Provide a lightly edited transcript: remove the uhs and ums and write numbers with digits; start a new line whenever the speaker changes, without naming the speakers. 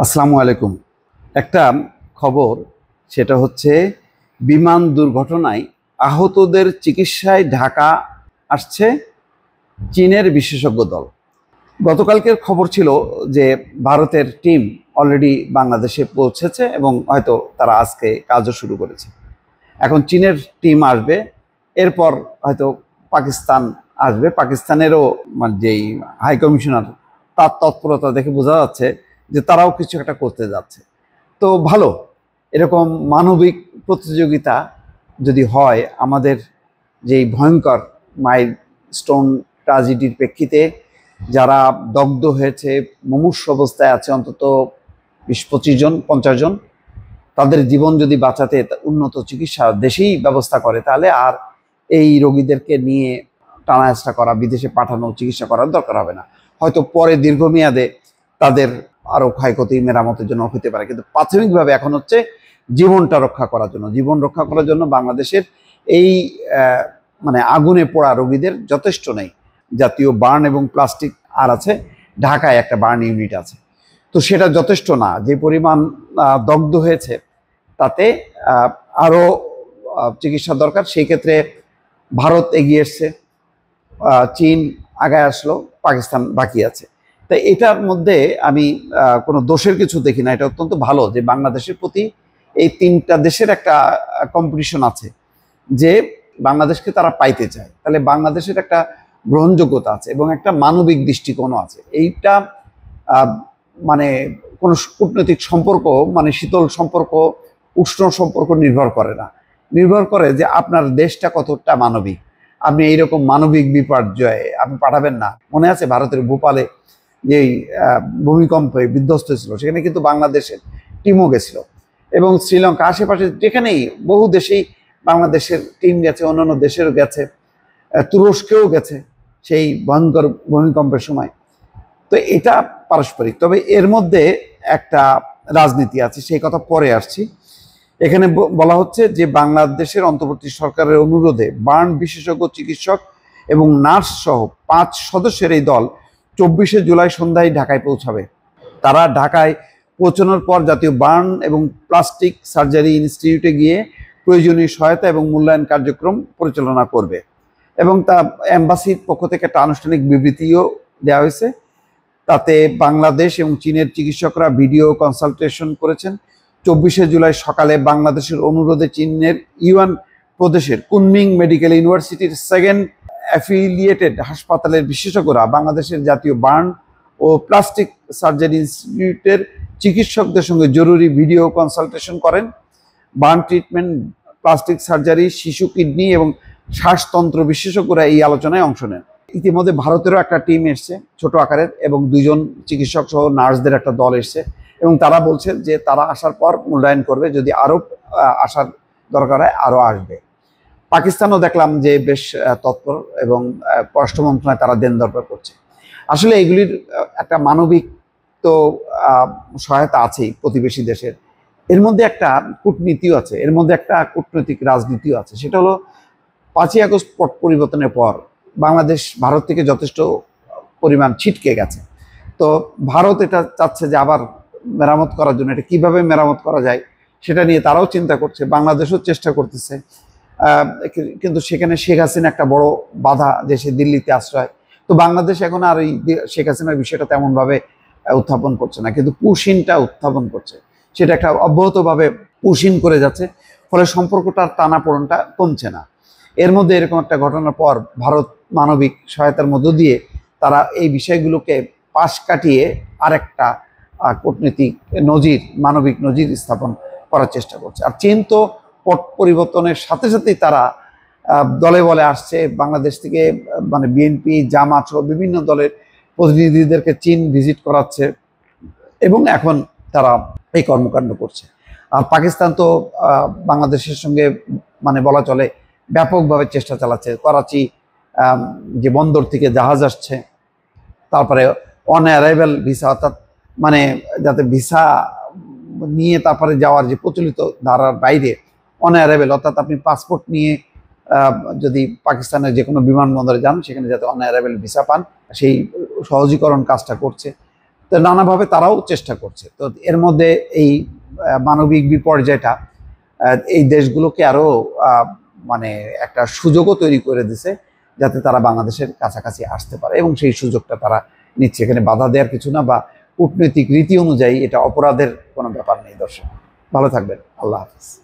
আসসালামু আলাইকুম। একটা খবর, সেটা হচ্ছে বিমান দুর্ঘটনায় আহতদের চিকিৎসায় ঢাকা আসছে চীনের বিশেষজ্ঞ দল। গতকালকের খবর ছিল যে ভারতের টিম অলরেডি বাংলাদেশে পৌঁছেছে এবং হয়তো তারা আজকে কাজও শুরু করেছে। এখন চীনের টিম আসবে, এরপর হয়তো পাকিস্তান আসবে। পাকিস্তানেরও মানে যেই হাই কমিশনার, তার তৎপরতা দেখে বোঝা যাচ্ছে যে তারাও কিছু একটা করতে যাচ্ছে। তো ভালো, এরকম মানবিক প্রতিযোগিতা যদি হয়, আমাদের যেই ভয়ঙ্কর মাইলস্টোন ট্র্যাজেডির প্রেক্ষিতে যারা দগ্ধ হয়েছে, মুমূর্ষু অবস্থায় আছে অন্তত 20-25 জন, 50 জন, তাদের জীবন যদি বাঁচাতে উন্নত চিকিৎসা দেশেই ব্যবস্থা করে, তাহলে আর এই রোগীদেরকে নিয়ে টানাহেঁচড়া করা, বিদেশে পাঠানো, চিকিৎসা করার দরকার হবে না। হয়তো পরে দীর্ঘমেয়াদে তাদের আরও ক্ষয়ক্ষতি মেরামতের জন্য হতে পারে, কিন্তু প্রাথমিকভাবে এখন হচ্ছে জীবনটা রক্ষা করার জন্য। জীবন রক্ষা করার জন্য বাংলাদেশের এই মানে আগুনে পোড়া রোগীদের যথেষ্ট নেই। জাতীয় বার্ন এবং প্লাস্টিক আর আছে, ঢাকায় একটা বার্ন ইউনিট আছে, তো সেটা যথেষ্ট না। যে পরিমাণ দগ্ধ হয়েছে তাতে আরও চিকিৎসা দরকার। সেই ক্ষেত্রে ভারত এগিয়ে এসছে, চীন আগায় আসলো, পাকিস্তান বাকি আছে। তাই এটার মধ্যে আমি কোনো দোষের কিছু দেখি না। এটা অত্যন্ত ভালো যে বাংলাদেশের প্রতি এই তিনটা দেশের একটা কম্পিটিশন আছে, যে বাংলাদেশকে তারা পাইতে চায়। তাহলে বাংলাদেশের একটা গ্রহণযোগ্যতা আছে এবং একটা মানবিক দৃষ্টিকোণও আছে। এইটা মানে কোনো কূটনৈতিক সম্পর্ক, মানে শীতল সম্পর্ক, উষ্ণ সম্পর্ক নির্ভর করে না। নির্ভর করে যে আপনার দেশটা কতটা মানবিক। আপনি এইরকম মানবিক বিপর্যয়ে আপনি পাঠাবেন না। মনে আছে ভারতের ভোপালে যেই ভূমিকম্পে বিধ্বস্ত ছিল, সেখানে কিন্তু বাংলাদেশের টিমও গেছিল, এবং শ্রীলঙ্কা, আশেপাশে যেখানেই বহু দেশেই বাংলাদেশের টিম গেছে, অন্যান্য দেশেরও গেছে, তুরস্কেও গেছে সেই ভয়ঙ্কর ভূমিকম্পের সময়। তো এটা পারস্পরিক। তবে এর মধ্যে একটা রাজনীতি আছে, সেই কথা পরে আসছি। এখানে বলা হচ্ছে যে বাংলাদেশের অন্তর্বর্তী সরকারের অনুরোধে বার্ন বিশেষজ্ঞ চিকিৎসক এবং নার্স সহ 5 সদস্যের এই দল 24শে জুলাই সন্ধ্যায় ঢাকায় পৌঁছাবে। তারা ঢাকায় পৌঁছানোর পর জাতীয় বার্ন এবং প্লাস্টিক সার্জারি ইনস্টিটিউটে গিয়ে প্রয়োজনীয় সহায়তা এবং মূল্যায়ন কার্যক্রম পরিচালনা করবে, এবং তা এম্বাসির পক্ষ থেকে একটা আনুষ্ঠানিক বিবৃতিও দেওয়া হয়েছে। তাতে বাংলাদেশ এবং চীনের চিকিৎসকরা ভিডিও কনসালটেশন করেছেন। 24শে জুলাই সকালে বাংলাদেশের অনুরোধে চীনের ইউয়ান প্রদেশের কুনমিং মেডিকেল ইউনিভার্সিটির 2nd অ্যাফিলিয়েটেড হাসপাতালের বিশেষজ্ঞরা বাংলাদেশের জাতীয় বার্ন ও প্লাস্টিক সার্জারি ইনস্টিটিউটের চিকিৎসকদের সঙ্গে জরুরি ভিডিও কনসালটেশন করেন। বার্ন ট্রিটমেন্ট, প্লাস্টিক সার্জারি, শিশু কিডনি এবং শ্বাসতন্ত্র বিশেষজ্ঞরা এই আলোচনায় অংশ নেন। ইতিমধ্যে ভারতেরও একটা টিম এসছে ছোট আকারের, এবং 2 জন চিকিৎসক সহ নার্সদের একটা দল এসছে, এবং তারা বলছেন যে তারা আসার পর মূল্যায়ন করবে, যদি আরও আসার দরকার হয় আরও আসবে। পাকিস্তানও দেখলাম যে বেশ তৎপর, এবং পররাষ্ট্র মন্ত্রণালয় তারা দেন দরকার করছে। আসলে এগুলির একটা মানবিক তো সহায়তা আছেই প্রতিবেশী দেশের, এর মধ্যে একটা কূটনীতিও আছে, এর মধ্যে একটা কূটনৈতিক রাজনীতিও আছে। সেটা হলো 5ই আগস্ট পট পরিবর্তনের পর বাংলাদেশ ভারত থেকে যথেষ্ট পরিমাণ ছিটকে গেছে। তো ভারত এটা চাচ্ছে যে আবার মেরামত করার জন্য, এটা কীভাবে মেরামত করা যায় সেটা নিয়ে তারাও চিন্তা করছে, বাংলাদেশও চেষ্টা করতেছে। কিন্তু সেখানে শেখ হাসিনা একটা বড় বাধা, যে সে দিল্লিতে আশ্রয়। তো বাংলাদেশ এখন আর এই শেখ হাসিনার বিষয়টা তেমনভাবে উত্থাপন করছে না, কিন্তু পুশিনটা উত্থাপন করছে। সেটা একটা অব্যাহতভাবে পুশিন করে যাচ্ছে, ফলে সম্পর্কটার টানাপোড়েনটা কমছে না। এর মধ্যে এরকম একটা ঘটনার পর ভারত মানবিক সহায়তার মধ্য দিয়ে তারা এই বিষয়গুলোকে পাশ কাটিয়ে আরেকটা কূটনীতিক নজির, মানবিক নজির স্থাপন করার চেষ্টা করছে। আর চীন তো পট পরিবর্তনের সাথে সাথেই তারা দলে বলে আসছে, বাংলাদেশ থেকে মানে বিএনপি, জামাত সহ বিভিন্ন দলের প্রতিনিধিদেরকে চীন ভিজিট করাচ্ছে, এবং এখন তারা এই কর্মকাণ্ড করছে। আর পাকিস্তান তো বাংলাদেশের সঙ্গে মানে বলা চলে ব্যাপকভাবে চেষ্টা চালাচ্ছে। করাচি যে বন্দর থেকে জাহাজ আসছে, তারপরে অন অ্যারাইভাল ভিসা, অর্থাৎ মানে যাতে ভিসা নিয়ে তারপরে যাওয়ার যে প্রচলিত ধারার বাইরে অন অ্যারাইভাল, অর্থাৎ আপনি পাসপোর্ট নিয়ে যদি পাকিস্তানের যে কোনো বিমানবন্দরে যান, সেখানে যাতে অন অ্যারাইভাল ভিসা পান, সেই সহজীকরণ কাজটা করছে। তো নানাভাবে তারাও চেষ্টা করছে। তো এর মধ্যে এই মানবিক বিপর্যয়টা এই দেশগুলোকে আরো মানে একটা সুযোগও তৈরি করে দিছে, যাতে তারা বাংলাদেশের কাছাকাছি আসতে পারে, এবং সেই সুযোগটা তারা নিচ্ছে। এখানে বাধা দেওয়ার কিছু না, বা কূটনৈতিক রীতি অনুযায়ী এটা অপরাধের কোনো ব্যাপার নেই। দর্শক ভালো থাকবেন, আল্লাহ হাফিজ।